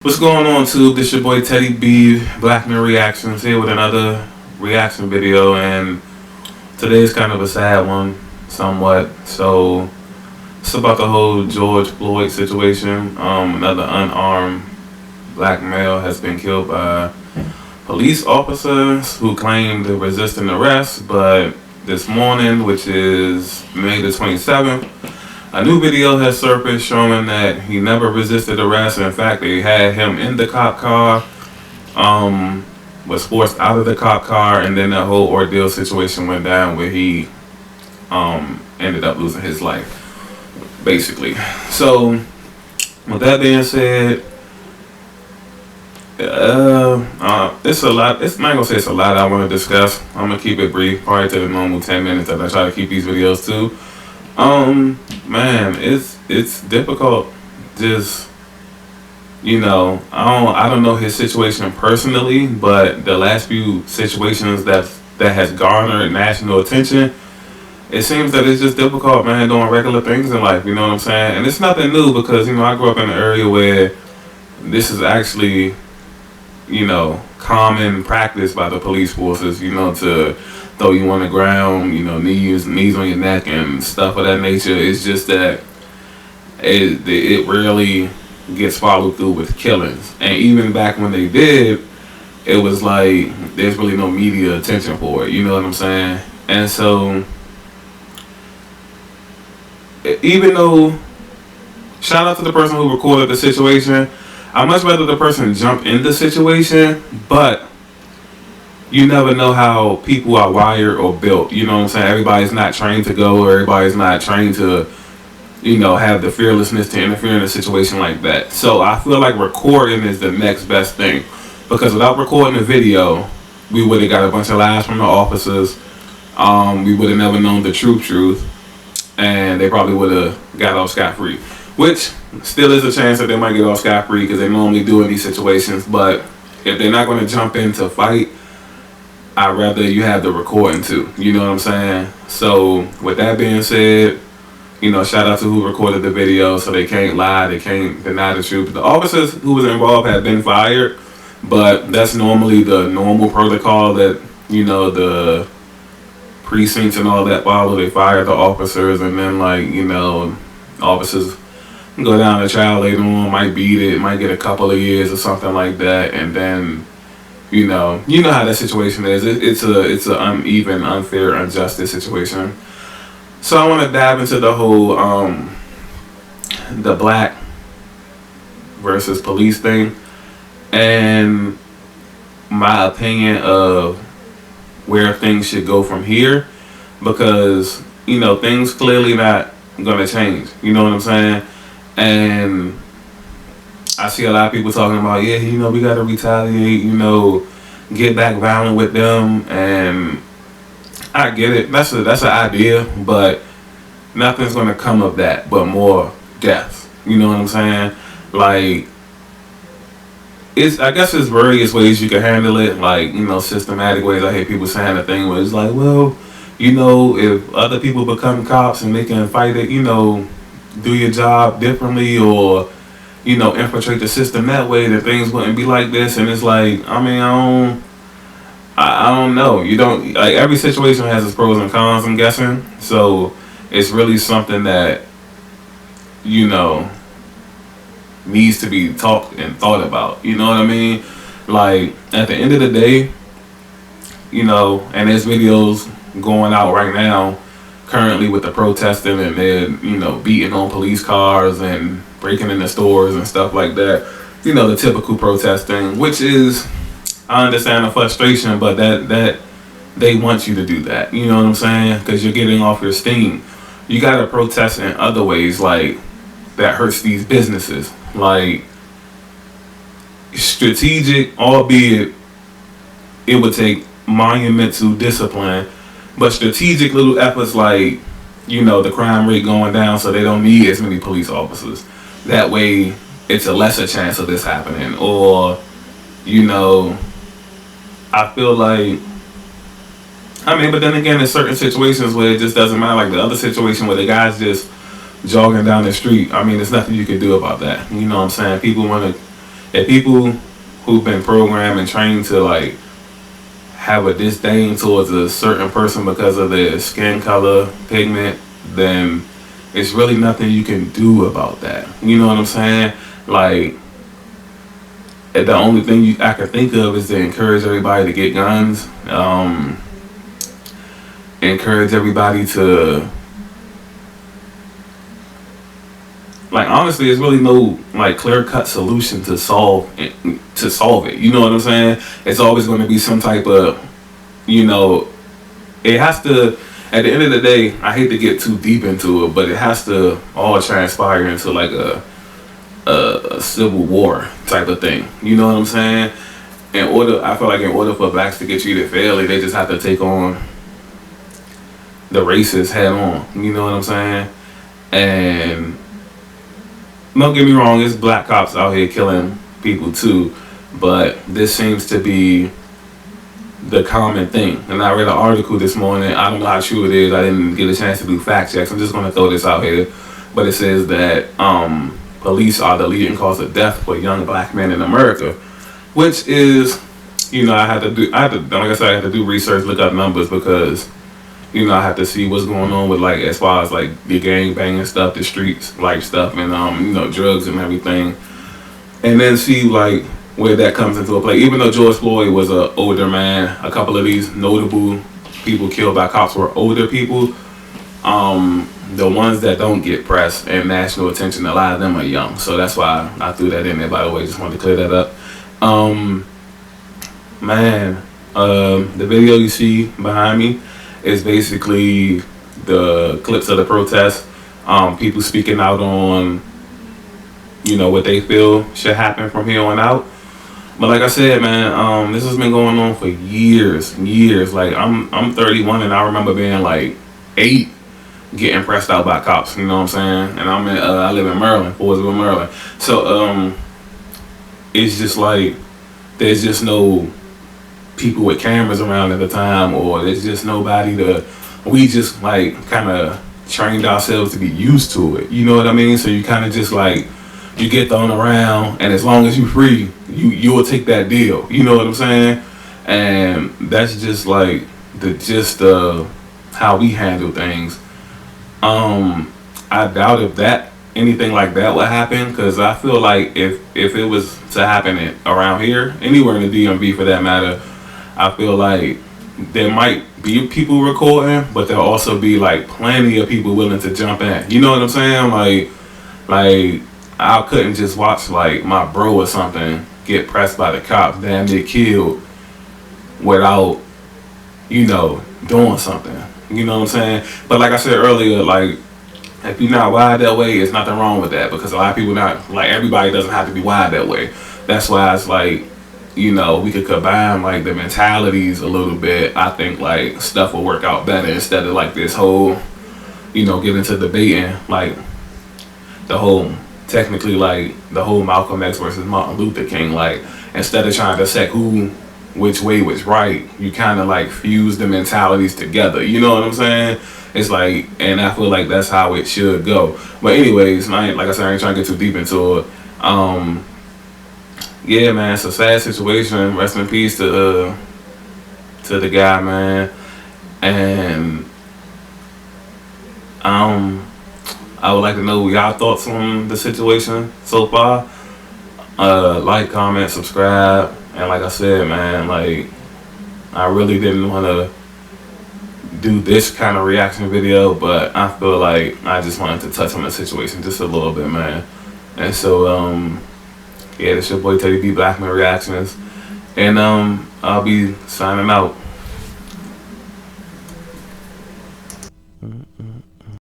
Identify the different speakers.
Speaker 1: What's going on, Tube? This your boy Teddy B, Black Man Reactions, here with another reaction video, and today's kind of a sad one, somewhat. So it's about the whole George Floyd situation. Another unarmed black male has been killed by police officers who claimed to resist an arrest, but this morning, which is May the 27th, a new video has surfaced showing that he never resisted arrest. In fact, they had him in the cop car, was forced out of the cop car, and then that whole ordeal situation went down where he ended up losing his life, basically. So, with that being said, it's a lot. It's not gonna say it's a lot I want to discuss. I'm gonna keep it brief, probably to the normal 10 minutes that I try to keep these videos to. Man, it's difficult. Just, I don't know his situation personally, but the last few situations that has garnered national attention, it seems that it's just difficult, man, doing regular things in life. You know what I'm saying? And it's nothing new because I grew up in an area where this is actually, common practice by the police forces. To throw you on the ground, knees on your neck and stuff of that nature. It's just that it rarely gets followed through with killings. And even back when they did, it was like there's really no media attention for it. You know what I'm saying? And so, even though, shout out to the person who recorded the situation, I'd much rather the person jump in the situation, but you never know how people are wired or built. You know what I'm saying? Everybody's not trained to go, or everybody's not trained to, have the fearlessness to interfere in a situation like that. So I feel like recording is the next best thing. Because without recording the video, we would have got a bunch of lies from the officers. We would have never known the truth. And they probably would have got off scot-free. Which still is a chance that they might get off scot-free because they normally do in these situations. But if they're not going to jump in to fight, I'd rather you have the recording too. You know what I'm saying? So with that being said, shout out to who recorded the video, so they can't lie, they can't deny the truth. The officers who was involved have been fired, but that's normally the normal protocol that, the precincts and all that follow. They fire the officers, and then officers go down to trial later on, might beat it, might get a couple of years or something like that, and then you know how that situation is. It's a uneven, unfair, unjustice situation. So I want to dive into the whole the black versus police thing, and my opinion of where things should go from here, because things clearly not gonna change. You know what I'm saying? And I see a lot of people talking about, we gotta retaliate, get back violent with them, and I get it. That's an idea, but nothing's gonna come of that but more death. You know what I'm saying? Like, I guess there's various ways you can handle it, like, systematic ways. I hear people saying a thing where it's like, well, if other people become cops and they can fight it, do your job differently, or infiltrate the system that way, that things wouldn't be like this. And it's like, I don't know. You don't, like, every situation has its pros and cons, I'm guessing. So it's really something that, needs to be talked and thought about. You know what I mean? Like, at the end of the day, and there's videos going out right now currently with the protesting, and they're, beating on police cars and breaking into stores and stuff like that. The typical protesting, which is, I understand the frustration, but that they want you to do that. You know what I'm saying? Because you're getting off your steam. You got to protest in other ways, like, that hurts these businesses. Like, strategic, albeit it would take monumental discipline, but strategic little efforts like, the crime rate going down so they don't need as many police officers. That way, it's a lesser chance of this happening. Or, I feel like, but then again, there's certain situations where it just doesn't matter. Like the other situation where the guy's just jogging down the street. There's nothing you can do about that. You know what I'm saying? People want to if people who've been programmed and trained to like have a disdain towards a certain person because of their skin color, pigment, then it's really nothing you can do about that. You know what I'm saying? Like, the only thing I can think of is to encourage everybody to get guns. Encourage everybody to, like, honestly, there's really no like clear cut solution to solve it. You know what I'm saying? It's always going to be some type of, you know, it has to. At the end of the day, I hate to get too deep into it, but it has to all transpire into like a civil war type of thing. You know what I'm saying? I feel like in order for blacks to get treated fairly, they just have to take on the racists head on. You know what I'm saying? And don't get me wrong, it's black cops out here killing people too, but this seems to be the common thing. And I read an article this morning. I don't know how true it is. I didn't get a chance to do fact checks. I'm just going to throw this out here, but it says that police are the leading cause of death for young black men in America, which is, you know, I had to do research, look up numbers, because, you know, I have to see what's going on with, like, as far as like the gang banging stuff, the streets life stuff, and you know, drugs and everything, and then see like where that comes into a play. Even though George Floyd was an older man, a couple of these notable people killed by cops were older people. The ones that don't get press and national attention, a lot of them are young. So that's why I threw that in there, by the way. Just wanted to clear that up. The video you see behind me is basically the clips of the protest. People speaking out on, you know, what they feel should happen from here on out. But like I said, man, this has been going on for years. Like, I'm 31, and I remember being like 8, getting pressed out by cops. You know what I'm saying? And I live in Maryland, Floydsville, Maryland. So it's just like there's just no people with cameras around at the time, or there's just nobody to. We just like kind of trained ourselves to be used to it. You know what I mean? So you kind of just like, you get thrown around, and as long as you're free, you will take that deal. You know what I'm saying? And that's just like the gist of how we handle things. I doubt if anything like that would happen, because I feel like if it was to happen around here, anywhere in the DMV for that matter, I feel like there might be people recording, but there'll also be like plenty of people willing to jump in. You know what I'm saying? Like I couldn't just watch like my bro or something get pressed by the cops, damn near killed, without, you know, doing something. You know what I'm saying? But like I said earlier, like, if you're not wired that way, there's nothing wrong with that, because a lot of people not, like, everybody doesn't have to be wired that way. That's why it's like, you know, we could combine like the mentalities a little bit. I think like stuff will work out better, instead of like this whole, you know, get into debating like the whole, technically like the whole Malcolm X versus Martin Luther King. Like, instead of trying to say which way was right, you kind of like fuse the mentalities together. You know what I'm saying? It's like, and I feel like that's how it should go. But anyways, like I said, I ain't trying to get too deep into it. Yeah, man, it's a sad situation. Rest in peace to the guy, man. And I would like to know y'all thoughts on the situation so far. Like, comment, subscribe, and like I said, man, like, I really didn't want to do this kind of reaction video, but I feel like I just wanted to touch on the situation just a little bit, man. And so, yeah, this your boy Teddy B Blackman Reactions, and I'll be signing out.